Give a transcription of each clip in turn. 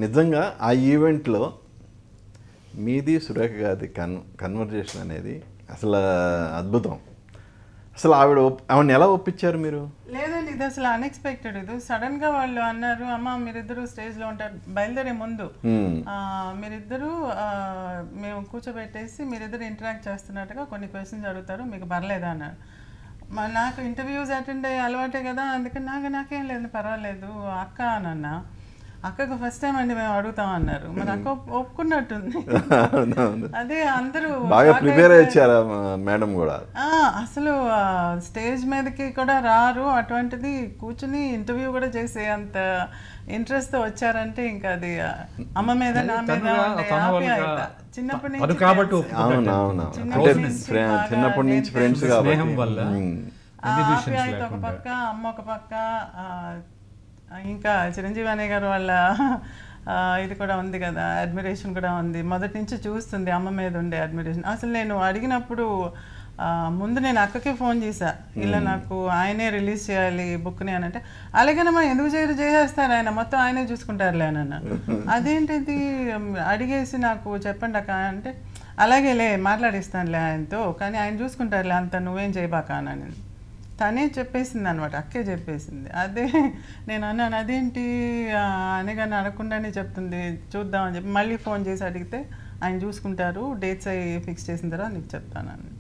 నిజంగా ఆ ఈవెంట్లో మీది సురేఖ గారి కన్వర్జేషన్ అనేది అసలు అద్భుతం. అసలు ఆవిడని ఎలా ఒప్పించారు మీరు? లేదండి, ఇది అసలు అన్ఎక్స్పెక్టెడ్. ఇది సడన్గా వాళ్ళు అన్నారు, అమ్మ మీరిద్దరు స్టేజ్లో ఉంటారు, బయలుదేరే ముందు మీరిద్దరూ మేము కూర్చోబెట్టేసి మీరిద్దరు ఇంటరాక్ట్ చేస్తున్నట్టుగా కొన్ని క్వశ్చన్స్ అడుగుతారు, మీకు పర్లేదా అన్నారు. నాకు ఇంటర్వ్యూస్ అటెండ్ అయ్యే అలవాటే కదా, అందుకని నాకేం లేదు పర్వాలేదు అక్క అని అన్నా. అక్కకు ఫస్ట్ టైం అండి మేము అడుగుతాం అన్నారు. మరి అక్క ఒప్పుకున్నట్టుంది. అదే అందరూ బాగా ప్రిపేర్ అయ్యారా మేడం కూడా? అసలు స్టేజ్ మీదకి కూడా రారు, అటువంటిది కూర్చుని ఇంటర్వ్యూ కూడా చేసే అంత ఇంట్రెస్ట్ తో వచ్చారంటే ఇంకా అది అమ్మ మీద నా మీద చిన్నప్పటి నుంచి ఫ్రెండ్స్ ఆప్యాయత ఒక పక్క, అమ్మ ఒక పక్క, ఇంకా చిరంజీవి అనే గారు వాళ్ళ ఇది కూడా ఉంది కదా, అడ్మిరేషన్ కూడా ఉంది. మొదటి నుంచి చూస్తుంది అమ్మ మీద ఉండే అడ్మిరేషన్. అసలు నేను అడిగినప్పుడు ముందు నేను అక్కకే ఫోన్ చేశా, ఇలా నాకు ఆయనే రిలీజ్ చేయాలి బుక్ని అని అంటే, అలాగేనమ్మా ఎందుకు చేసేస్తారు ఆయన మొత్తం ఆయనే చూసుకుంటారులే అని అన్న. అదేంటిది అడిగేసి నాకు చెప్పండి అక్క అంటే, అలాగేలే మాట్లాడిస్తానులే ఆయనతో, కానీ ఆయన చూసుకుంటారులే అంత నువ్వేం చేయబాక అని తనే చెప్పేసింది అనమాట, అక్కే చెప్పేసింది. అదే నేను అన్నాను, అదేంటి అనగానే అడగకుండానే చెప్తుంది చూద్దామని చెప్పి మళ్ళీ ఫోన్ చేసి అడిగితే ఆయన చూసుకుంటారు, డేట్స్ అవి ఫిక్స్ చేసిన తర్వాత నీకు చెప్తానని.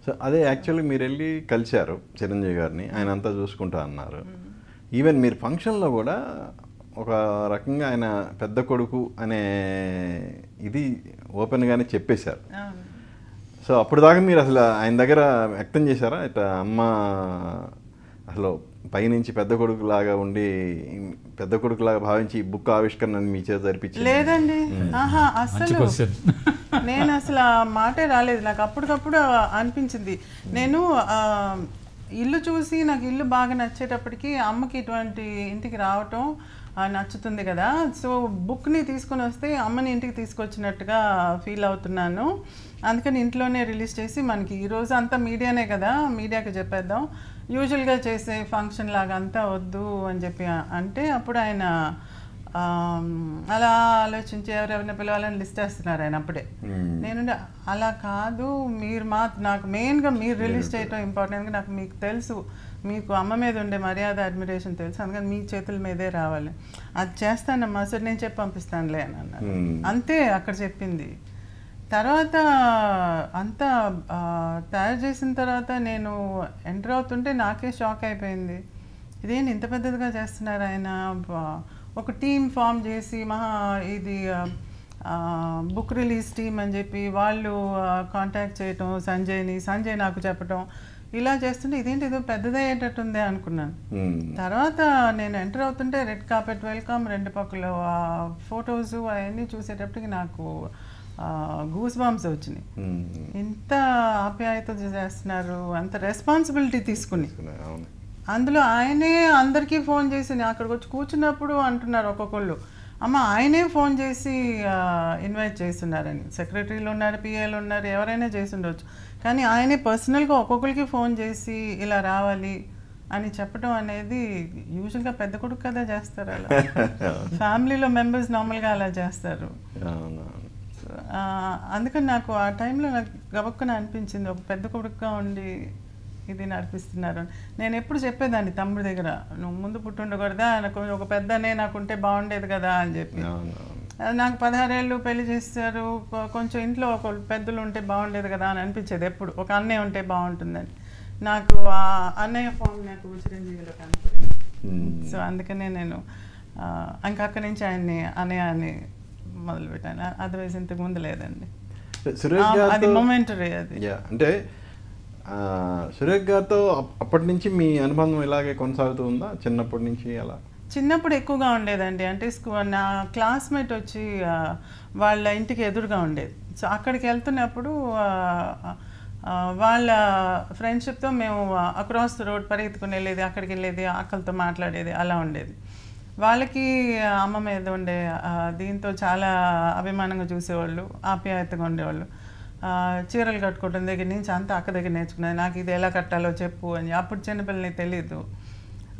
సో అదే యాక్చువల్లీ మీరు వెళ్ళి కలిశారు చిరంజీవి గారిని, ఆయన అంతా చూసుకుంటా అన్నారు. ఈవెన్ మీరు ఫంక్షన్లో కూడా ఒక రకంగా ఆయన పెద్ద కొడుకు అనే ఇది ఓపెన్గానే చెప్పేశారు. సో అప్పుడు దాకా మీరు అసలు ఆయన దగ్గర వ్యక్తం చేశారా ఇట్లా అమ్మ అసలు పైనుంచి పెద్ద కొడుకులాగా ఉండి పెద్ద కొడుకులాగా భావించి ఈ బుక్ ఆవిష్కరణ మీ చేత జరిపించింది? లేదండి, అసలు నేను అసలు ఆ మాటే రాలేదు. నాకు అప్పటికప్పుడు అనిపించింది, నేను ఇల్లు చూసి నాకు ఇల్లు బాగా నచ్చేటప్పటికి అమ్మకి ఇటువంటి ఇంటికి రావటం నచ్చుతుంది కదా, సో బుక్ని తీసుకొని వస్తే అమ్మని ఇంటికి తీసుకొచ్చినట్టుగా ఫీల్ అవుతున్నాను, అందుకని ఇంట్లోనే రిలీజ్ చేసి మనకి ఈరోజు అంతా మీడియానే కదా, మీడియాకి చెప్పేద్దాం, యూజువల్గా చేసే ఫంక్షన్ లాగా అంతా వద్దు అని చెప్పి అంటే, అప్పుడు ఆయన అలా ఆలోచించి ఎవరెవరిని పిలవాలని లిస్ట్ వేస్తున్నారు ఆయన అప్పుడే. నేను అలా కాదు, మీరు నాకు మెయిన్గా మీరు రిలీజ్ చేయటం ఇంపార్టెంట్, నాకు మీకు తెలుసు మీకు అమ్మ మీద ఉండే మర్యాద అడ్మిరేషన్ తెలుసు, అందుకని మీ చేతుల మీదే రావాలి, అది చేస్తానమ్మా సరే నేను చెప్పి పంపిస్తానులే అని అన్నారు. అంతే అక్కడ చెప్పింది. తర్వాత అంతా తయారు చేసిన తర్వాత నేను ఎంటర్ అవుతుంటే నాకే షాక్ అయిపోయింది, ఇదేంటి ఇంత పెద్దదిగా చేస్తున్నారు ఆయన, ఒక టీం ఫామ్ చేసి ఇది బుక్ రిలీజ్ టీం అని చెప్పి వాళ్ళు కాంటాక్ట్ చేయటం, సంజయ్ నాకు చెప్పటం, ఇలా చేస్తుంటే ఇదేంటి ఏదో పెద్దదయ్యేటట్టుంది అనుకున్నాను. తర్వాత నేను ఎంటర్ అవుతుంటే రెడ్ కార్పెట్ వెల్కమ్, రెండు పక్కల ఫొటోస్ అవన్నీ చూసేటప్పటికి నాకు గూస్ బాంబ్స్ వచ్చినాయి. ఇంత ఆప్యాయత చేస్తున్నారు, అంత రెస్పాన్సిబిలిటీ తీసుకుని. అందులో ఆయనే అందరికీ ఫోన్ చేసి అక్కడికి వచ్చి కూర్చున్నప్పుడు అంటున్నారు ఒక్కొక్కళ్ళు, అమ్మ ఆయనే ఫోన్ చేసి ఇన్వైట్ చేస్తున్నారని. సెక్రటరీలు ఉన్నారు, పిఏలు ఉన్నారు, ఎవరైనా చేసి ఉండవచ్చు, కానీ ఆయనే పర్సనల్గా ఒక్కొక్కరికి ఫోన్ చేసి ఇలా రావాలి అని చెప్పడం అనేది యూజువల్గా పెద్ద కొడుకు కదా చేస్తారు, అలా ఫ్యామిలీలో మెంబర్స్ నార్మల్గా అలా చేస్తారు. అందుకని నాకు ఆ టైంలో నాకు గబక్కున అనిపించింది, ఒక పెద్ద కొడుకుగా ఉండి ఇది నడిపిస్తున్నారు. నేను ఎప్పుడు చెప్పేదాన్ని తమ్ముడి దగ్గర, నువ్వు ముందు పుట్టుండకూడదా, ఒక పెద్దనే నాకుంటే బాగుండేది కదా అని చెప్పి. నాకు 16 ఏళ్ళు పెళ్లి చేస్తారు, కొంచెం ఇంట్లో ఒక పెద్దలు ఉంటే బాగుండేది కదా అని అనిపించేది ఎప్పుడు, ఒక అన్నయ్య ఉంటే బాగుంటుందని. నాకు ఆ అన్నయ్య ఫామ్ నాకు చిరంజీవిలో కనపడింది. సో అందుకనే నేను ఇంకా అక్కడి నుంచి ఆయన్ని అన్నయ్య అని మొదలుపెట్టాను, అదర్వైజ్ ఇంతకు ముందు లేదండి. అది మొమెంటరీ. అది అంటే సురేఖ్ గారితో అప్పటి నుంచి మీ అనుబంధం ఇలాగే కొనసాగుతూ ఉందా? చిన్నప్పటి నుంచి అలా? చిన్నప్పుడు ఎక్కువగా ఉండేదండి, అంటే నా క్లాస్మేట్ వచ్చి వాళ్ళ ఇంటికి ఎదురుగా ఉండేది. సో అక్కడికి వెళ్తున్నప్పుడు వాళ్ళ ఫ్రెండ్షిప్తో మేము అక్రాస్ ద రోడ్ పరిగెత్తుకుని వెళ్ళేది, అక్కడికి వెళ్ళేది, ఆకలితో మాట్లాడేది, అలా ఉండేది. వాళ్ళకి అమ్మ మీద ఉండే దీంతో చాలా అభిమానంగా చూసేవాళ్ళు, ఆప్యాయతగా ఉండేవాళ్ళు. చీరలు కట్టుకోవడం దగ్గర నుంచి అంతా అక్క దగ్గర నేర్చుకున్నాను, నాకు ఇది ఎలా కట్టాలో చెప్పు అని. అప్పుడు చిన్నపిల్లని తెలీదు.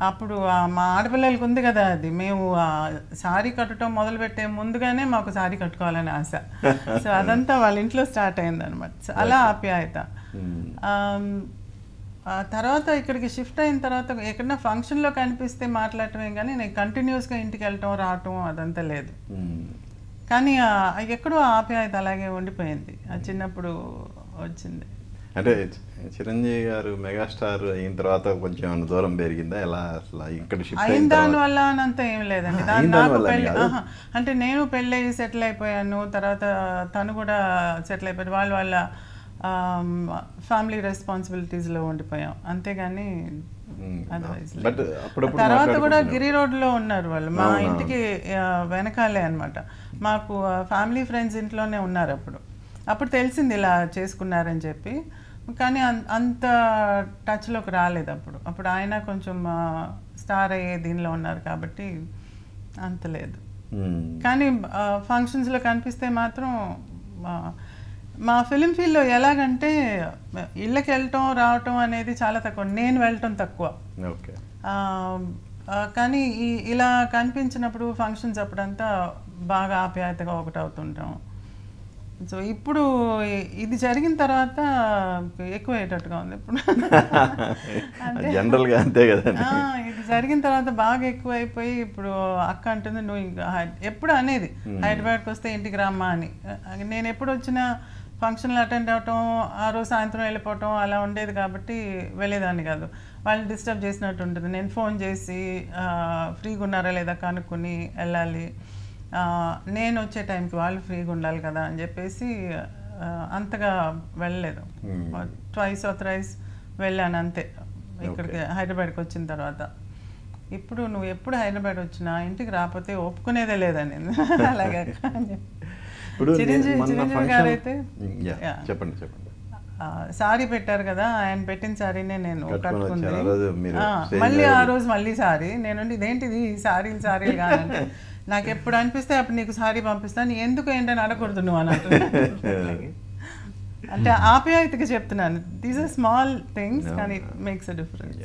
అప్పుడు మా ఆడపిల్లలకి ఉంది కదా అది, మేము సారీ కట్టడం మొదలుపెట్టే ముందుగానే మాకు సారీ కట్టుకోవాలని ఆశ. సో అదంతా వాళ్ళ ఇంట్లో స్టార్ట్ అయింది అనమాట. సో అలా ఆప్యాయత. తర్వాత ఇక్కడికి షిఫ్ట్ అయిన తర్వాత ఎక్కడన్నా ఫంక్షన్లో కనిపిస్తే మాట్లాడటమే కానీ నేను కంటిన్యూస్గా ఇంటికి వెళ్ళటం రావటం అదంతా లేదు. కానీ ఎక్కడో ఆప్యాయత అలాగే ఉండిపోయింది, చిన్నప్పుడు వచ్చింది. అంటే చిరంజీవి గారు మెగాస్టార్ అయిన తర్వాత కొంచెం దూరం పెరిగిందా ఎలా అసలు ఇక్కడ షిఫ్ట్ అయిన దానివల్ల అనంత ఏం లేదండి. నాకు పెళ్ళి అంటే నేను పెళ్ళి అయ్యి సెటిల్ అయిపోయాను, తర్వాత తను కూడా సెటిల్ అయిపోయాడు, వాళ్ళ ఫ్యామిలీ రెస్పాన్సిబిలిటీస్లో ఉండిపోయాం అంతేగాని తర్వాత కూడా గిరి రోడ్లో ఉన్నారు వాళ్ళు, మా ఇంటికి వెనకాలే అనమాట. మాకు ఫ్యామిలీ ఫ్రెండ్స్ ఇంట్లోనే ఉన్నారు. అప్పుడు తెలిసింది ఇలా చేసుకున్నారని చెప్పి, కానీ అంత టచ్లోకి రాలేదు. అప్పుడు ఆయన కొంచెం స్టార్ అయ్యే దీనిలో ఉన్నారు కాబట్టి అంత లేదు. కానీ ఫంక్షన్స్లో కనిపిస్తే మాత్రం మా ఫిలిం ఫీల్డ్లో ఎలాగంటే ఇళ్ళకి వెళ్ళటం రావటం అనేది చాలా తక్కువ, నేను వెళ్ళటం తక్కువ. కానీ ఇలా కనిపించినప్పుడు ఫంక్షన్స్ అప్పుడంతా బాగా ఆప్యాయతగా ఒకటి అవుతుంటాం. సో ఇప్పుడు ఇది జరిగిన తర్వాత ఎక్కువ అయ్యేటట్టుగా ఉంది ఇప్పుడు. జనరల్గా అంతే కదా, ఇది జరిగిన తర్వాత బాగా ఎక్కువ అయిపోయి ఇప్పుడు అక్క అంటుంది నువ్వు ఇంకా ఎప్పుడు అనేది హైదరాబాద్కి వస్తే ఇంటికి రామ్మా అని. నేను ఎప్పుడు వచ్చినా ఫంక్షన్లు అటెండ్ అవ్వటం, ఆ రోజు సాయంత్రం వెళ్ళిపోవటం అలా ఉండేది కాబట్టి వెళ్ళేదాన్ని కాదు. వాళ్ళని డిస్టర్బ్ చేసినట్టు ఉంటుంది. నేను ఫోన్ చేసి ఫ్రీగా ఉన్నారా లేదా కనుక్కొని వెళ్ళాలి, నేను వచ్చే టైంకి వాళ్ళు ఫ్రీగా ఉండాలి కదా అని చెప్పేసి అంతగా వెళ్ళలేదు. ట్వైస్ ఆర్ థ్రైస్ వెళ్ళాను అంతే ఇక్కడికి హైదరాబాద్కి వచ్చిన తర్వాత. ఇప్పుడు నువ్వు ఎప్పుడు హైదరాబాద్ వచ్చినా ఇంటికి రాకపోతే ఒప్పుకునేదే లేదని అలాగే అని చెప్పి. చిరంజీవి గారు అయితే సారీ పెట్టారు కదా, ఆయన పెట్టిన సారీనే నేను కట్టుకుంది. మళ్ళీ ఆ రోజు మళ్ళీ సారీ, నేను ఇదేంటిది సారీలు కాదంటే నాకు ఎప్పుడు అనిపిస్తే అప్పుడు నీకు సారీ పంపిస్తాను, ఎందుకు ఏంటని అడగకూడదు నువ్వు అన్నట్టు. అంటే ఆప్యాయతగా చెప్తున్నాను, దీస్ ఆర్ స్మాల్ థింగ్స్ కానీ ఇట్ మేక్స్ అ డిఫరెన్స్.